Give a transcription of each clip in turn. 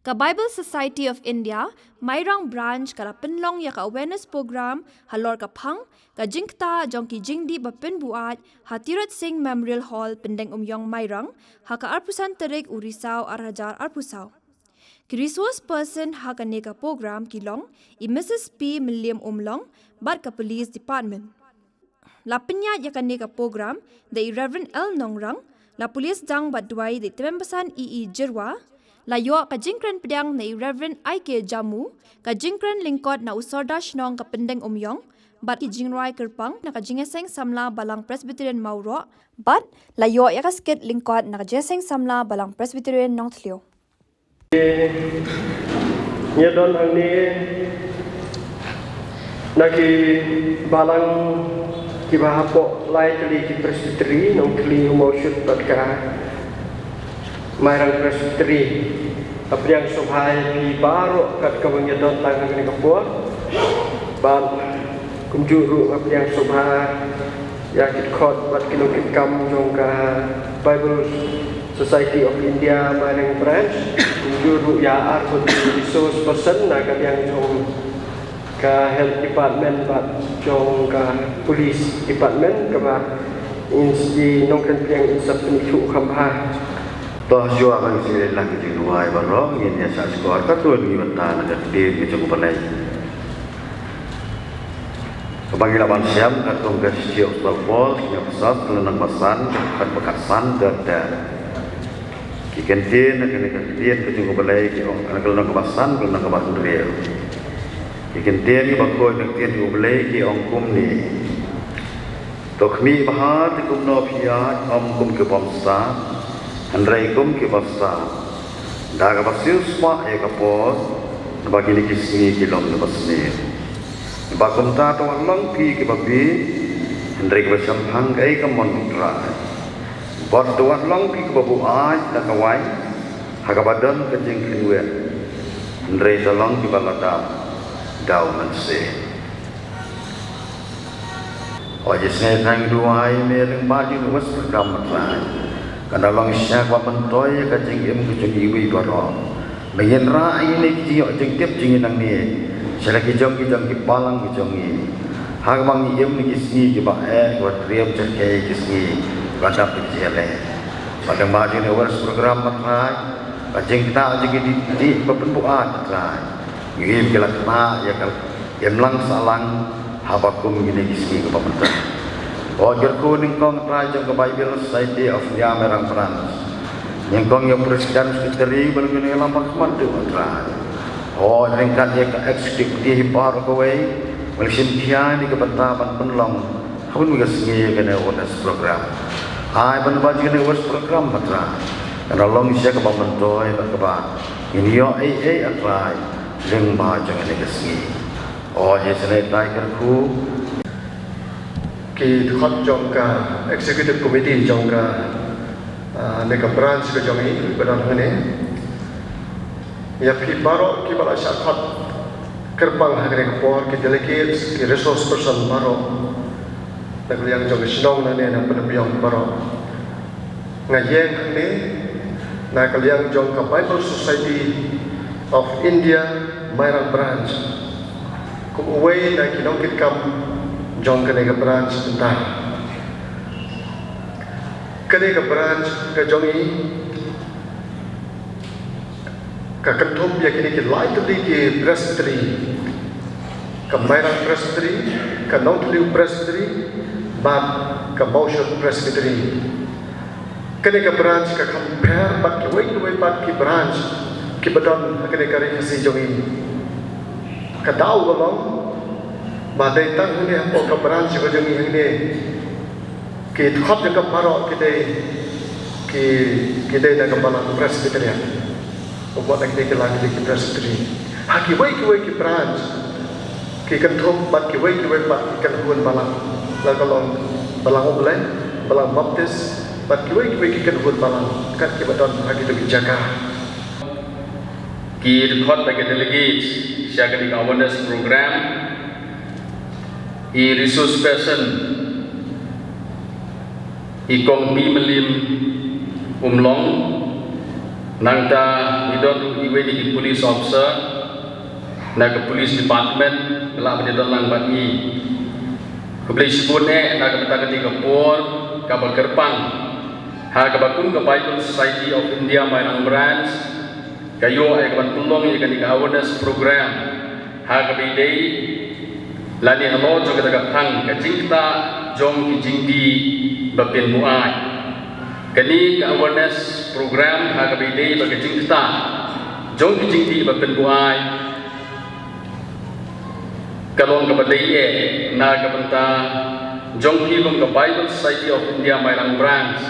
Ka Bible Society of India, Mairang branch kala penlong ya ka awareness program halor ka phang ka jingta jongki jingdi bapin buat Hatirat Singh Memorial Hall pendeng umyong Mairang ha ka arpusan terik urisau arhajar arpusau. Ki resource person ha ka neka program kilong i Mrs. P. Milliam Umlong bat ka police department. La penya ya ka neka program the Reverend L. Nongrang la police dang bat duai di tembasan EE Jirwa la yo ka jingkran pedang na Reverend I.K. Jamu ka jingkran lingkot na usorda shnong ka pendeng umyong bat ki jingrai kerpang na ka jingeseng samla balang Presbyterian Mauro bat la yo ya ka skit lingkot na ka jingeseng samla balang Presbyterian Nongtlio. Nya don ang ni naki balang ki bahapo lai kali ki Presbyteri nong kli motion bat ka Mairang Presbyteri apa yang subhai di baru kat kawangnya don tangan ni kapur ban kunjuru apa yang subhai ya kit khot bat kilo kit kam jong ka Bible Society of India Mairang branch kunjuru ya ar resource person na kat yang jong ka health department bat jong ka police department ka ba insti nongkan piang insap penitu khamha toh jua kan sila lagi jinuai barong ini asal skor katuan di mata nak di macam balai. Kebagi lawan siam katung kasih Octopus yang besar kelana masan kan bekasan ada. Kikentin nak kikentin kacung balai anak kelana kebasan kelana kebasan real. Kikentin bakoi nak kikentin balai ki ongkum ni. Tokmi bahat kum no piat ongkum ke pomsa. Andrai kum ki basta daga basiu sma e kapos bagi ni kisni kilom ne basni bakum ta to long pi ki babi andrai ki basam hang kai ka mon tra bot to long pi ki babu ai da ka wai ha ka badan ka jing kinwe andrai to long ki balada dau man se oje sne tang duai me leng ba ji nu was program ma Karena lang siya kwa pentoy ka jingim ku jingiwi baro. Bayan ra ini jiyo jingtip jingin nang ni. Sila ki jong ki palang ki jongi. Hag mang yem ni kisni ki ba kwa triam cerke kisni kadap ki jele. Padang maju ni wars program matrai. Ka jing ta jing di pepenbuat matrai. Ngim kelak ma ya kal yem lang salang habakum gini kisni ke pementar. Ojo kuning kong raja ke Bible Society of India Mairang branch. Yang kong yang presiden sekretari belum ni lampak mandu matra. Oh ringkat dia ke eksekutif par kawai. Malaysian kian di kebentaban penlong. Kamu juga sengi kena awareness program. Hai penbaji kena awareness program matra. Karena long siya ke pembentoy berkebat. Ini yo atrai. Ring baca kena kesengi. Oh jadi senai taikerku. Ki khot jong ka executive committee jong ka neka branch ka jong ini beran ngene ya pi baro ki bala sha khot kerbang ha ka por ki delegates ki resource person baro nak liang jong sinong na ne na penbiang baro ngayeng ne na ka liang jong ka Bible Society of India Mairang branch ku away na kinong kit kam jong kanega branch entah kanega branch ka jongi ka kanthum ya kini ki lightly ki presbytery ka Mairang presbytery ka Nongtliu presbytery bat ka Motion presbytery kanega branch ka compare bat ki wei bat ki branch ki badon kanega ri kasi jongi ka dau balong badai tang ni apa keberan si kajang ini kita khot juga parok kita dah kembali presbyterian buat kita lagi di presbyterian haki wei ki branch ki kanthum bat ki wei bat kan huan balang la kalong balang oblen balang baptis bat ki wei ki kan huan balang kat ki badon haki tu jaga ki khot bagi delegate siaga di awareness program resource person Kong P. Milliam Umlong Nangta midon iwe di police officer na ke police department kelak menjadi lang bagi kebeli sebutnya na ke betah ketika por kabar kerpang ha kabakun ke Bible Society of India Mairang Branch kayo ay kaban tulong yang ketika awareness program ha kabidai lani halo jo ketika pang kacingta jom kijingdi bapin muai kani awareness program ha kabidai bagi cingta jom kijingdi bapin muai kalong kabadai na kabanta jom kilong ke Bible Society of India Mairang Branch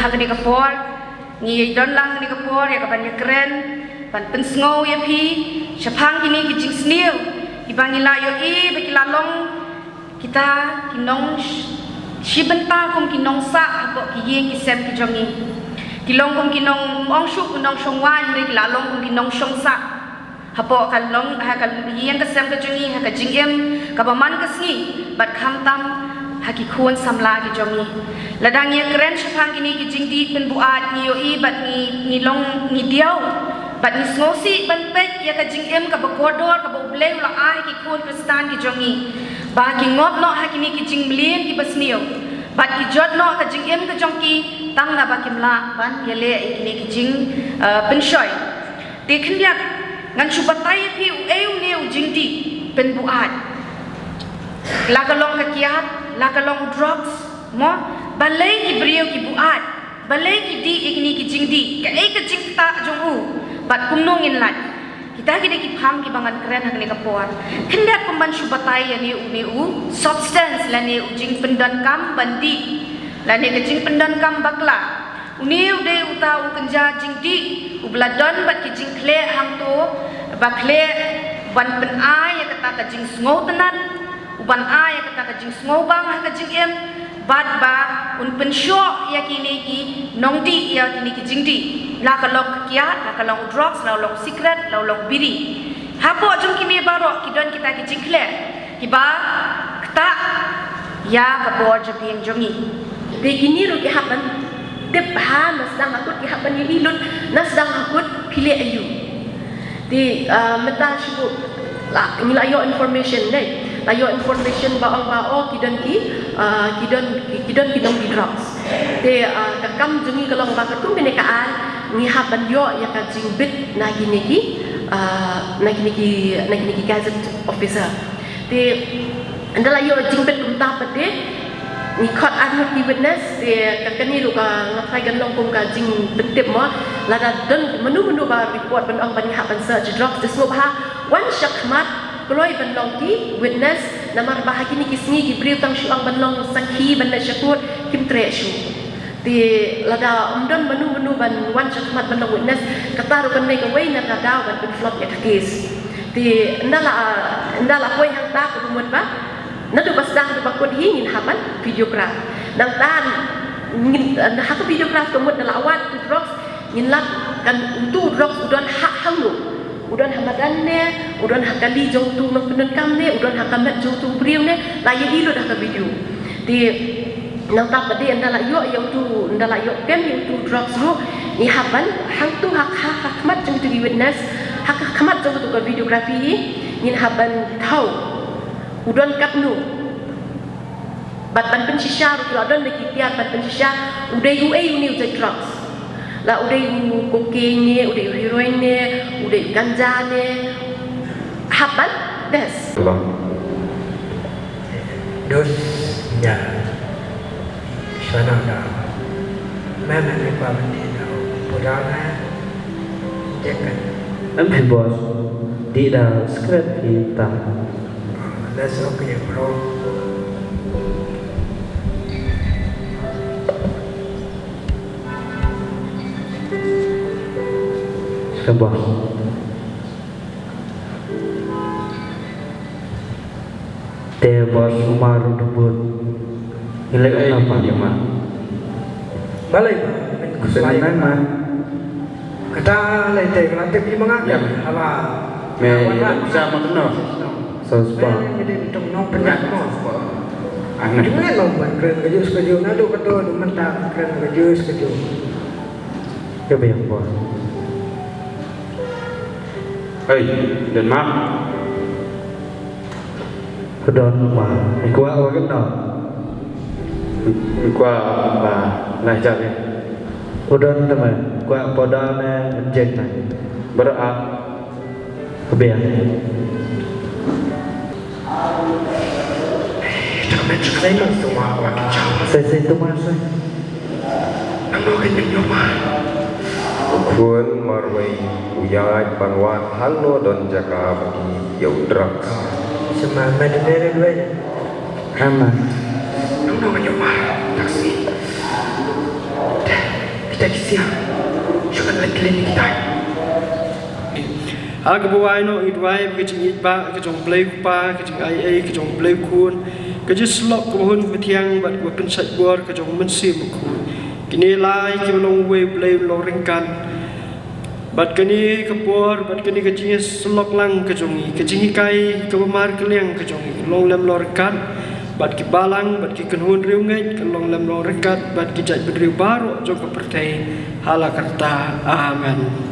Hak ni kapor, ni don lang ni kapor ya kapan ya keren, pan pensngau ya pi, syapang kini kijing snil, ibang ilayo bagi lalong kita kinong shibenta kum kinong sa hapok kiyeng kisem kijongi, kilong kum kinong ongshu kinong shongwan bagi lalong kum kinong shong sa, hapok kalong hakal kiyeng kisem kijongi hakal jingem kapaman kesngi, bat kamtam haki kuan samla ki jongi ladang ye keren syapang kini ki jingdi pen buat ni yoi bat ni long ni diau bat ni snosi ban pet ya ka jingem ka bakodor ka bobleng la ai ki kuan kristan ki jongi ba ki ngop no hakini ki jingblien ki basnio bat ki jot no ka jingem ka jongki tang na ba kimla ban yele kini ki jing penshoy te khnyak ngan chubatai pi u eu ne u jingdi pen buat lagalong ka kiat lakalong drugs mo balay ki brio ki buat balay ki di ikni ki jingdi ka ka jingta jong u bat kumnongin lat kita kini ki pham ki bangan keren hak ni kapor kendak pemban subatai ya ni u substance la ni u jing pendan kam bandi la ni ka jing pendan kam bakla uni ude uta u kenja jingdi u bladon bat ki jing kle hang to bakle ban pen ai ya kata ka jing sngo tenan uban ay kata ka jing smobang ka jing em bad ba un pensyo ya kini ki nongdi ya kini ki jingdi la kalok kiat la kalong drugs la long secret la long biri hapo jum kini baro kidon kita ki jingkle kiba kta ya ka bor jabing jongi begini ru ki haban dep ha nasdang akut ki haban ni ilun nasdang akut pile ayu di meta shubu la ngila yo information dai layo information baong bao kidon kidong di drugs te kakam jungi kalong ba katum binekaan ni haban yo ya ka jingbit na giniki gazette officer te andala yo jingbit kumta pate ni khot an ki witness te kakani ru ka ngapai gan long kum ka jing betip mo lada don menu ba report ban ong ban haban search drugs te smob ha wan shakmat Keloi banlong ki witness namar bahagi ni kisni ki beriu tang syuang banlong sakhi banda syakut kim tre syu di lada umdon menu ban wan syakmat banlong witness kata ru kan ka wei na daw ban flop ya kes di ndala koi hang ta ko mun ba nadu basdang du bakut hingin haban videograph nang tan ngin ha ko videograph ko mun dala awat drugs ngin lak kan tu drugs udon hak hanglu udon hamadan ne udon hakali jong tu nang penun kam ne udon hakamat jong tu beriu ne la ye ilu dah ka video di nang tak bade andala yo yang tu andala yo pem yang tu drugs ru ni haban hang tu hak mat jong tu witness hak mat jong tu videografi ni haban thau udon kat nu bat ban pensisha ru udon de kipiat bat pensisha udai ni udai drugs la udai cocaine ni udai heroin ni udai ganja ni haban des dos ya sana dah mana ni pa mandi dah purana jangan Em bos tidak script kita. that's okay bro Sebab te bos umaru dubut ilek apa ya mak balai kesenangan mah kata lain te kelatih di mengapa apa me bisa makna sospa jadi untuk nong penyak nong anak Jangan lomban keren kejus nado ketua mentang keren kejus kebayang bos Denmark kedon rumah ikut awak kenal qua là chợ đi udon teman kuat podal jen na berapa kebayang Jangan sekali semua orang kicau saya itu masa Namo kini nyoma Kun marwai uyat banwat halo don jaka bagi yaudrak. Semua medere dua ramah Namo nyoma taksi Kita kisia Jangan lagi ni kita Aga buai no idwai kecing itba kecong play pa kecing ai kecong play kun kejis slok kohon metiang bat ko pensat bor kecong mensim kun kini lai ki long we play long ringkan bat kini kepor bat kini kecing slok lang kecong kecing kai ke mar keleng kecong long lem lorkan bat ki balang bat ki kenhun riu ngai long lem lorkat bat ki jat bedriu baro jong ke pertai hala karta amen